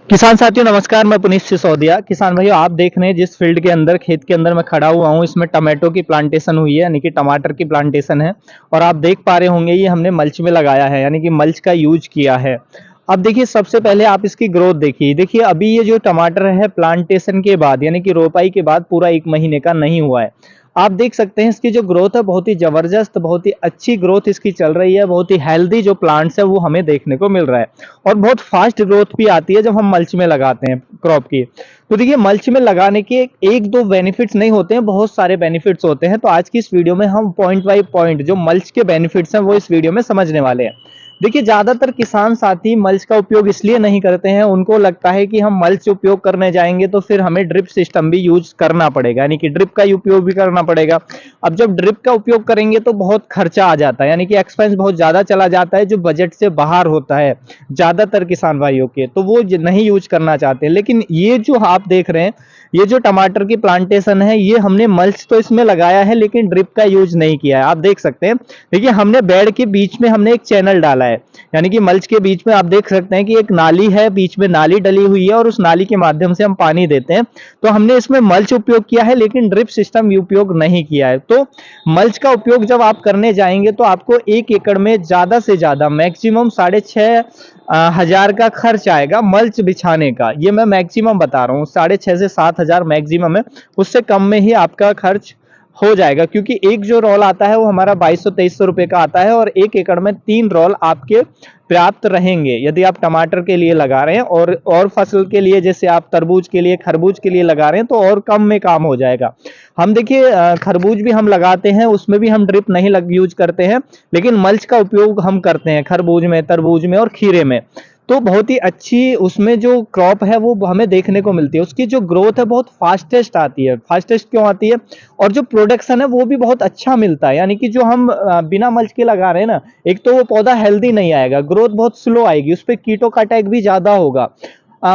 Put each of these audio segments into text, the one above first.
किसान साथियों नमस्कार। मैं पुनीत सिसोदिया। किसान भाइयों, आप देख रहे हैं जिस फील्ड के अंदर खेत के अंदर मैं खड़ा हुआ हूं, इसमें टमाटो की प्लांटेशन हुई है, यानी कि टमाटर की प्लांटेशन है। और आप देख पा रहे होंगे ये हमने मल्च में लगाया है, यानी कि मल्च का यूज किया है। अब देखिए, सबसे पहले आप इसकी ग्रोथ देखिए। देखिए अभी ये जो टमाटर है प्लांटेशन के बाद यानी कि रोपाई के बाद पूरा 1 महीने का नहीं हुआ है। आप देख सकते हैं इसकी जो ग्रोथ है बहुत ही जबरदस्त, बहुत ही अच्छी ग्रोथ इसकी चल रही है। बहुत ही हेल्दी जो प्लांट्स है वो हमें देखने को मिल रहा है। और बहुत फास्ट ग्रोथ भी आती है जब हम मल्च में लगाते हैं क्रॉप की। तो देखिए, मल्च में लगाने के एक दो बेनिफिट्स नहीं होते हैं, बहुत सारे बेनिफिट्स होते हैं। तो आज की इस वीडियो में हम पॉइंट बाय पॉइंट जो मल्च के बेनिफिट्स हैं वो इस वीडियो में समझने वाले हैं। देखिए, ज्यादातर किसान साथी मल्च का उपयोग इसलिए नहीं करते हैं, उनको लगता है कि हम मल्च उपयोग करने जाएंगे तो फिर हमें ड्रिप सिस्टम भी यूज करना पड़ेगा, यानी कि ड्रिप का उपयोग भी करना पड़ेगा। अब जब ड्रिप का उपयोग करेंगे तो बहुत खर्चा आ जाता है, यानी कि एक्सपेंस बहुत ज्यादा चला जाता है, जो बजट से बाहर होता है ज्यादातर किसान भाइयों के, तो वो नहीं यूज करना चाहते। लेकिन ये जो आप देख रहे हैं, ये जो टमाटर की प्लांटेशन है, ये हमने मल्च तो इसमें लगाया है लेकिन ड्रिप का यूज नहीं किया है। आप देख सकते हैं, देखिए हमने बेड के बीच में हमने एक चैनल डाला है, यानी कि मल्च के बीच में आप देख सकते हैं कि एक नाली है, बीच में नाली डली हुई है और उस नाली के माध्यम से हम पानी देते हैं। तो हमने इसमें मल्च उपयोग किया है लेकिन ड्रिप सिस्टम उपयोग नहीं किया है। तो मल्च का उपयोग जब आप करने जाएंगे तो आपको 1 एकड़ में ज्यादा से ज्यादा मैक्सिमम 6,500 का खर्च आएगा मल्च बिछाने का। ये मैं मैक्सिमम बता रहा हूँ, 6,500 से 7,000 मैक्सिमम है। उससे कम में ही आपका खर्च हो जाएगा, क्योंकि एक जो रोल आता है वो हमारा 2200-2300 रुपए का आता है और 1 एकड़ में 3 रोल आपके पर्याप्त रहेंगे यदि आप टमाटर के लिए लगा रहे हैं। और फसल के लिए, जैसे आप तरबूज के लिए, खरबूज के लिए लगा रहे हैं, तो और कम में काम हो जाएगा। हम देखिए खरबूज भी हम लगाते हैं, उसमें भी हम ड्रिप नहीं यूज करते हैं, लेकिन मल्च का उपयोग हम करते हैं खरबूज में, तरबूज में और खीरे में। तो बहुत ही अच्छी उसमें जो क्रॉप है वो हमें देखने को मिलती है। उसकी जो ग्रोथ है बहुत फास्टेस्ट आती है। फास्टेस्ट क्यों आती है? और जो प्रोडक्शन है वो भी बहुत अच्छा मिलता है, यानी कि जो हम बिना मल्च के लगा रहे हैं ना, एक तो वो पौधा हेल्दी नहीं आएगा, ग्रोथ बहुत स्लो आएगी, उस पर कीटों का अटैक भी ज्यादा होगा,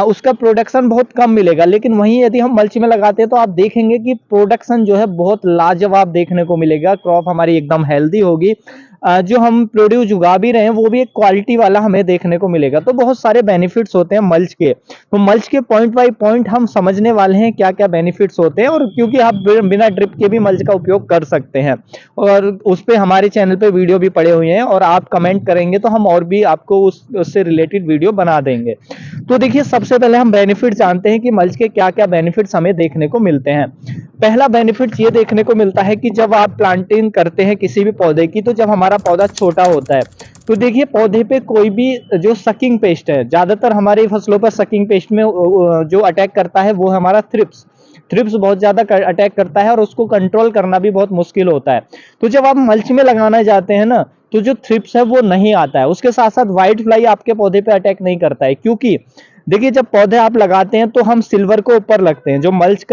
उसका प्रोडक्शन बहुत कम मिलेगा। लेकिन वहीं यदि हम मल्च में लगाते हैं तो आप देखेंगे कि प्रोडक्शन जो है बहुत लाजवाब देखने को मिलेगा, क्रॉप हमारी एकदम हेल्दी होगी, जो हम प्रोड्यूस उगा भी रहे हैं वो भी एक क्वालिटी वाला हमें देखने को मिलेगा। तो बहुत सारे बेनिफिट्स होते हैं मल्च के। तो मल्च के पॉइंट बाय पॉइंट हम समझने वाले हैं क्या क्या बेनिफिट्स होते हैं, और क्योंकि आप बिना ड्रिप के भी मल्च का उपयोग कर सकते हैं, और उस पे हमारे चैनल पे वीडियो भी पड़े हुए हैं, और आप कमेंट करेंगे तो हम और भी आपको उससे रिलेटेड वीडियो बना देंगे। तो देखिए, सबसे पहले हम बेनिफिट जानते हैं कि मल्च के क्या क्या बेनिफिट्स हमें देखने को मिलते हैं। पहला बेनिफिट ये देखने को मिलता है कि जब आप प्लांटिंग करते हैं किसी भी पौधे की, तो जब हमारा पौधा छोटा होता है तो देखिए पौधे पे कोई भी जो सकिंग पेस्ट है, ज्यादातर हमारी फसलों पर सकिंग पेस्ट में जो अटैक करता है वो हमारा थ्रिप्स। थ्रिप्स बहुत ज्यादा अटैक करता है और उसको कंट्रोल करना भी बहुत मुश्किल होता है। तो जब आप मल्च में लगाना जाते हैं ना, तो जो थ्रिप्स है वो नहीं आता है। उसके साथ साथ व्हाइट फ्लाई आपके पौधे पे अटैक नहीं करता है, क्योंकि देखिए जब पौधे आप लगाते हैं तो हम सिल्वर को ऊपर रखते हैं। जो मल्च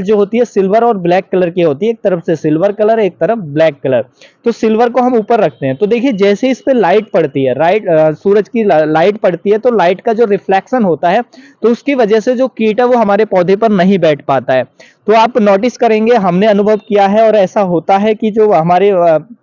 जो होती है सिल्वर और ब्लैक कलर की होती है, एक तरफ से सिल्वर कलर, एक तरफ ब्लैक कलर। तो सिल्वर को हम ऊपर रखते हैं। तो देखिए जैसे इस पे लाइट पड़ती है, सूरज की लाइट पड़ती है, तो लाइट का जो रिफ्लेक्शन होता है, तो उसकी वजह से जो कीट है वो हमारे पौधे पर नहीं बैठ पाता है। तो आप नोटिस करेंगे, हमने अनुभव किया है और ऐसा होता है कि जो हमारे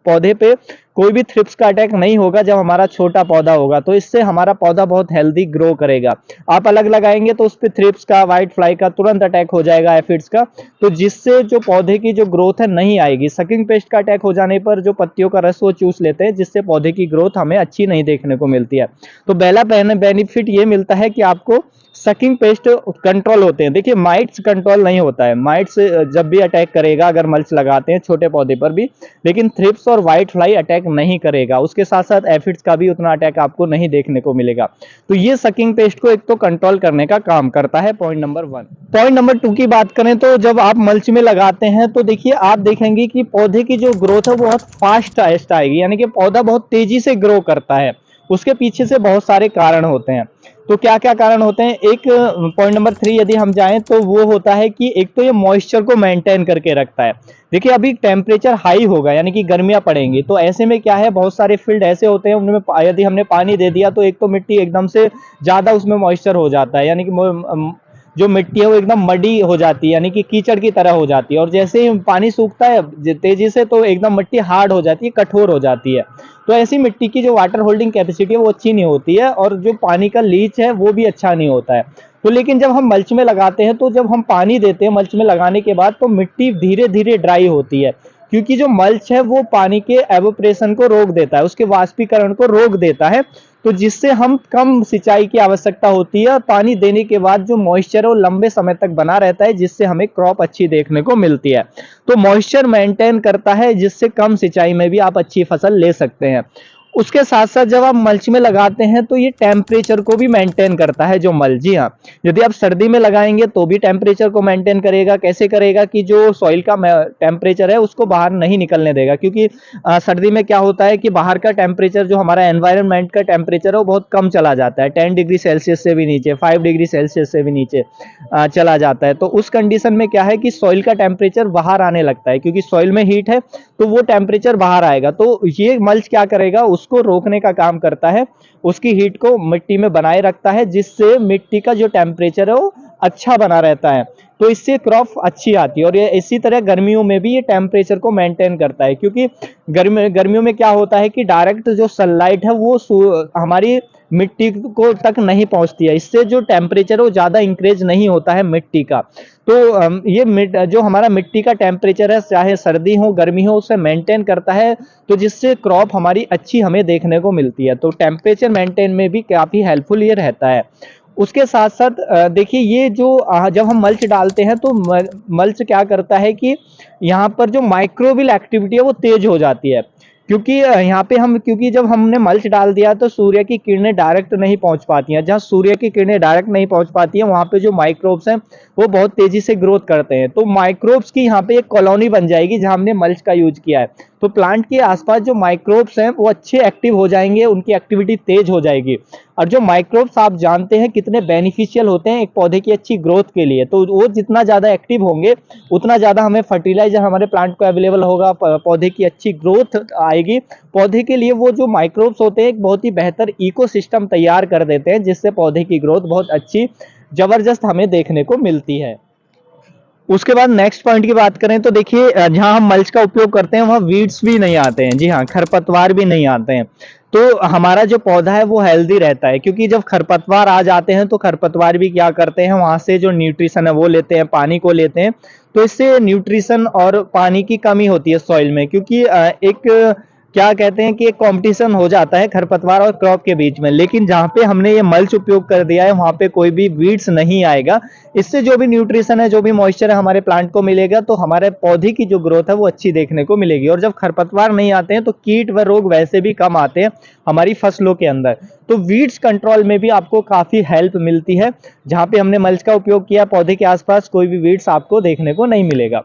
पौधे पे कोई भी थ्रिप्स का अटैक नहीं होगा जब हमारा छोटा पौधा होगा। तो इससे हमारा पौधा बहुत हेल्दी ग्रो करेगा। आप अलग लगाएंगे तो उस पे थ्रिप्स का, व्हाइट फ्लाई का तुरंत अटैक हो जाएगा, एफिड्स का, तो जिससे जो पौधे की जो ग्रोथ है नहीं आएगी। सकिंग पेस्ट का अटैक हो जाने पर जो पत्तियों का रस वो चूस लेते हैं, जिससे पौधे की ग्रोथ हमें अच्छी नहीं देखने को मिलती है। तो पहला बेनिफिट ये मिलता है कि आपको सकिंग पेस्ट कंट्रोल होते हैं। देखिए माइट्स कंट्रोल नहीं होता है, माइट्स जब भी अटैक करेगा अगर मल्च लगाते हैं छोटे पौधे पर भी, लेकिन थ्रिप्स और व्हाइट फ्लाई अटैक नहीं करेगा। उसके साथ साथ एफिड्स का भी उतना अटैक आपको नहीं देखने को मिलेगा। तो ये सकिंग पेस्ट को एक तो कंट्रोल करने का काम करता है, पॉइंट नंबर 1। पॉइंट नंबर 2 की बात करें तो जब आप मल्च में लगाते हैं तो देखिए आप देखेंगे कि पौधे की जो ग्रोथ है वो बहुत फास्ट आएगी, यानी कि पौधा बहुत तेजी से ग्रो करता है। उसके पीछे से बहुत सारे कारण होते हैं। तो क्या क्या कारण होते हैं? एक पॉइंट नंबर 3 यदि हम जाएं तो वो होता है कि एक तो ये मॉइस्चर को मेंटेन करके रखता है। देखिए अभी टेम्परेचर हाई होगा, यानी कि गर्मियां पड़ेंगी, तो ऐसे में क्या है, बहुत सारे फील्ड ऐसे होते हैं उनमें यदि हमने पानी दे दिया तो एक तो मिट्टी एकदम से ज्यादा उसमें मॉइस्चर हो जाता है, यानी कि जो मिट्टी है वो एकदम मडी हो जाती है, यानी कि कीचड़ की तरह हो जाती है। और जैसे ही पानी सूखता है तेजी से तो एकदम मिट्टी हार्ड हो जाती है, कठोर हो जाती है। तो ऐसी मिट्टी की जो वाटर होल्डिंग कैपेसिटी है वो अच्छी नहीं होती है, और जो पानी का लीच है वो भी अच्छा नहीं होता है। तो लेकिन जब हम मल्च में लगाते हैं तो जब हम पानी देते हैं मल्च में लगाने के बाद तो मिट्टी धीरे धीरे ड्राई होती है, क्योंकि जो मल्च है वो पानी के एवोपरेशन को रोक देता है, उसके वाष्पीकरण को रोक देता है। तो जिससे हम कम सिंचाई की आवश्यकता होती है और पानी देने के बाद जो मॉइस्चर है वो लंबे समय तक बना रहता है, जिससे हमें क्रॉप अच्छी देखने को मिलती है। तो मॉइस्चर मेंटेन करता है, जिससे कम सिंचाई में भी आप अच्छी फसल ले सकते हैं। उसके साथ साथ जब आप मल्च में लगाते हैं तो ये टेम्परेचर को भी मेंटेन करता है जो मल्च। जी हाँ, यदि आप सर्दी में लगाएंगे तो भी टेम्परेचर को मेंटेन करेगा। कैसे करेगा कि जो सॉइल का टेम्परेचर है उसको बाहर नहीं निकलने देगा, क्योंकि सर्दी में क्या होता है कि बाहर का टेम्परेचर जो हमारा एनवायरनमेंट का टेम्परेचर है वो बहुत कम चला जाता है, 10 डिग्री सेल्सियस से भी नीचे, 5 डिग्री सेल्सियस से भी नीचे चला जाता है। तो उस कंडीशन में क्या है कि सॉइल का टेम्परेचर बाहर आने लगता है, क्योंकि सॉइल में हीट है तो वो टेम्परेचर बाहर आएगा। तो ये मल्च क्या करेगा, उसको रोकने का काम करता है, उसकी हीट को मिट्टी में बनाए रखता है, जिससे मिट्टी का जो टेम्परेचर है वो अच्छा बना रहता है। तो इससे क्रॉप अच्छी आती है। और ये इसी तरह गर्मियों में भी ये टेम्परेचर को मेंटेन करता है, क्योंकि गर्मियों में क्या होता है कि डायरेक्ट जो सनलाइट है वो हमारी मिट्टी को तक नहीं पहुंचती है, इससे जो टेम्परेचर है वो ज़्यादा इंक्रीज नहीं होता है मिट्टी का। तो ये जो हमारा मिट्टी का टेम्परेचर है, चाहे सर्दी हो गर्मी हो, उसे मेंटेन करता है, तो जिससे क्रॉप हमारी अच्छी हमें देखने को मिलती है। तो टेम्परेचर मेंटेन में भी काफ़ी हेल्पफुल ये रहता है। उसके साथ साथ देखिए ये जो जब हम मल्च डालते हैं तो मल्च क्या करता है कि यहाँ पर जो माइक्रोबियल एक्टिविटी है वो तेज हो जाती है, क्योंकि यहाँ पे क्योंकि जब हमने मल्च डाल दिया तो सूर्य की किरणें डायरेक्ट नहीं पहुंच पाती हैं। जहाँ सूर्य की किरणें डायरेक्ट नहीं पहुंच पाती हैं वहाँ पे जो माइक्रोब्स हैं वो बहुत तेजी से ग्रोथ करते हैं। तो माइक्रोब्स की यहाँ पे एक कॉलोनी बन जाएगी जहाँ हमने मल्च का यूज किया है। तो प्लांट के आसपास जो माइक्रोब्स हैं वो अच्छे एक्टिव हो जाएंगे, उनकी एक्टिविटी तेज हो जाएगी। और जो माइक्रोब्स आप जानते हैं कितने बेनिफिशियल होते हैं एक पौधे की अच्छी ग्रोथ के लिए, तो वो जितना ज़्यादा एक्टिव होंगे उतना ज़्यादा हमें फर्टिलाइजर हमारे प्लांट को अवेलेबल होगा, पौधे की अच्छी ग्रोथ आएगी। पौधे के लिए वो जो माइक्रोब्स होते हैं एक बहुत ही बेहतर इकोसिस्टम तैयार कर देते हैं, जिससे पौधे की ग्रोथ बहुत अच्छी जबरदस्त हमें देखने को मिलती है। उसके बाद नेक्स्ट पॉइंट की बात करें तो देखिए जहाँ हम मल्च का उपयोग करते हैं वहाँ वीड्स भी नहीं आते हैं। जी हाँ, खरपतवार भी नहीं आते हैं। तो हमारा जो पौधा है वो हेल्दी रहता है, क्योंकि जब खरपतवार आ जाते हैं तो खरपतवार भी क्या करते हैं, वहां से जो न्यूट्रिशन है वो लेते हैं, पानी को लेते हैं। तो इससे न्यूट्रिशन और पानी की कमी होती है सॉइल में, क्योंकि एक क्या कहते हैं कि एक कंपटीशन हो जाता है खरपतवार और क्रॉप के बीच में। लेकिन जहाँ पे हमने ये मल्च उपयोग कर दिया है वहाँ पे कोई भी वीड्स नहीं आएगा। इससे जो भी न्यूट्रिशन है, जो भी मॉइस्चर है हमारे प्लांट को मिलेगा, तो हमारे पौधे की जो ग्रोथ है वो अच्छी देखने को मिलेगी। और जब खरपतवार नहीं आते हैं तो कीट व रोग वैसे भी कम आते हैं हमारी फसलों के अंदर। तो वीड्स कंट्रोल में भी आपको काफी हेल्प मिलती है। जहाँ पे हमने मल्च का उपयोग किया पौधे के आसपास कोई भी वीड्स आपको देखने को नहीं मिलेगा।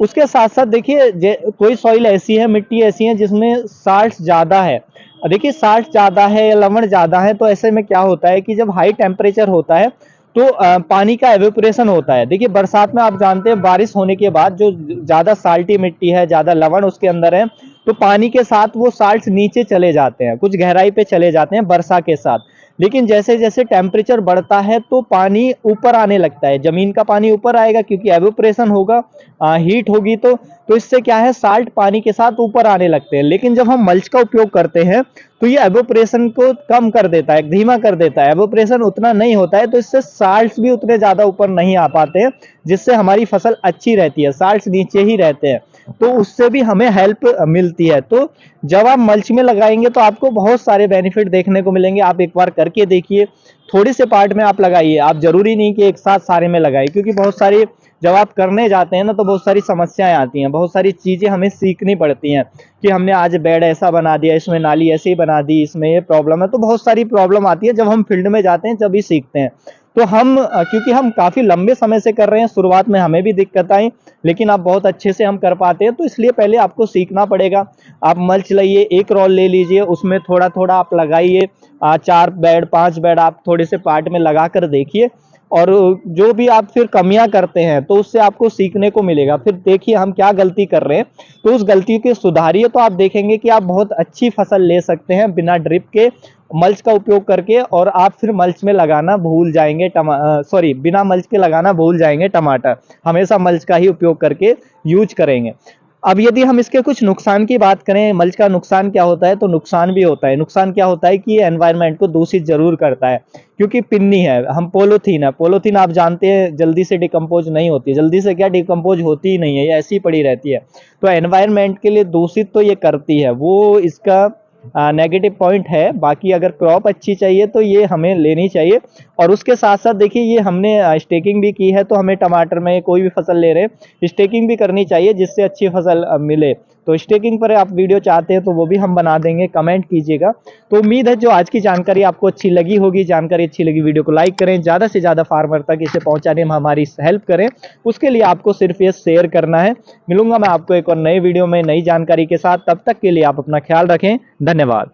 उसके साथ साथ देखिए कोई सॉइल ऐसी है, मिट्टी ऐसी है जिसमें साल्ट ज्यादा है। देखिए साल्ट ज्यादा है या लवण ज्यादा है, तो ऐसे में क्या होता है कि जब हाई टेम्परेचर होता है तो पानी का एवेपोरेशन होता है। देखिए बरसात में आप जानते हैं बारिश होने के बाद जो ज्यादा साल्टी मिट्टी है, ज्यादा लवण उसके अंदर है, तो पानी के साथ वो साल्ट नीचे चले जाते हैं, कुछ गहराई पे चले जाते हैं वर्षा के साथ। लेकिन जैसे जैसे टेम्परेचर बढ़ता है तो पानी ऊपर आने लगता है, जमीन का पानी ऊपर आएगा, क्योंकि एवेपोरेशन होगा, हीट होगी। तो इससे क्या है, साल्ट पानी के साथ ऊपर आने लगते हैं। लेकिन जब हम मल्च का उपयोग करते हैं तो ये एवोपरेशन को कम कर देता है, धीमा कर देता है, एवोपरेशन उतना नहीं होता है, तो इससे साल्ट्स भी उतने ज्यादा ऊपर नहीं आ पाते हैं, जिससे हमारी फसल अच्छी रहती है। साल्ट्स नीचे ही रहते हैं, तो उससे भी हमें हेल्प मिलती है। तो जब आप मल्च में लगाएंगे तो आपको बहुत सारे बेनिफिट देखने को मिलेंगे। आप एक बार करके देखिए, थोड़े से पार्ट में आप लगाइए, आप जरूरी नहीं कि एक साथ सारे में लगाइए, क्योंकि बहुत सारी जब आप करने जाते हैं ना तो बहुत सारी समस्याएं आती हैं, बहुत सारी चीजें हमें सीखनी पड़ती हैं कि हमने आज बेड ऐसा बना दिया, इसमें नाली ऐसे ही बना दी, इसमें ये प्रॉब्लम है। तो बहुत सारी प्रॉब्लम आती है, जब हम फील्ड में जाते हैं जब ही सीखते हैं। तो हम क्योंकि हम काफी लंबे समय से कर रहे हैं, शुरुआत में हमें भी दिक्कत आई, लेकिन अब बहुत अच्छे से हम कर पाते हैं। तो इसलिए पहले आपको सीखना पड़ेगा। आप मल्च लाइए, एक रोल ले लीजिए, उसमें थोड़ा थोड़ा आप लगाइए, 4 बेड 5 बेड आप थोड़े से पार्ट में लगा कर देखिए, और जो भी आप फिर कमियां करते हैं तो उससे आपको सीखने को मिलेगा। फिर देखिए हम क्या गलती कर रहे हैं, तो उस गलती के सुधारिए, तो आप देखेंगे कि आप बहुत अच्छी फसल ले सकते हैं बिना ड्रिप के, मल्च का उपयोग करके। और आप फिर मल्च में लगाना भूल जाएंगे, बिना मल्च के लगाना भूल जाएंगे टमाटर, हमेशा मल्च का ही उपयोग करके यूज करेंगे। अब यदि हम इसके कुछ नुकसान की बात करें, मल्च का नुकसान क्या होता है, तो नुकसान भी होता है। नुकसान क्या होता है कि ये एनवायरनमेंट को दूषित ज़रूर करता है, क्योंकि पिन्नी है, हम पॉलीथीन है, पॉलीथीन आप जानते हैं जल्दी से डिकम्पोज़ नहीं होती है, जल्दी से क्या डिकम्पोज़ होती ही नहीं है, ये ऐसी ही पड़ी रहती है। तो एनवायरनमेंट के लिए दूषित तो ये करती है, वो इसका नेगेटिव पॉइंट है। बाकी अगर क्रॉप अच्छी चाहिए तो ये हमें लेनी चाहिए। और उसके साथ-साथ देखिए ये हमने स्टेकिंग भी की है, तो हमें टमाटर में कोई भी फसल ले रहे हैं, स्टेकिंग भी करनी चाहिए जिससे अच्छी फसल मिले। तो स्टेकिंग पर आप वीडियो चाहते हैं तो वो भी हम बना देंगे, कमेंट कीजिएगा। तो उम्मीद है जो आज की जानकारी आपको अच्छी लगी होगी, जानकारी अच्छी लगी वीडियो को लाइक करें, ज़्यादा से ज़्यादा फार्मर तक इसे पहुँचाने में हमारी हेल्प करें। उसके लिए आपको सिर्फ ये शेयर करना है। मिलूँगा मैं आपको एक और नए वीडियो में नई जानकारी के साथ, तब तक के लिए आप अपना ख्याल रखें। धन्यवाद।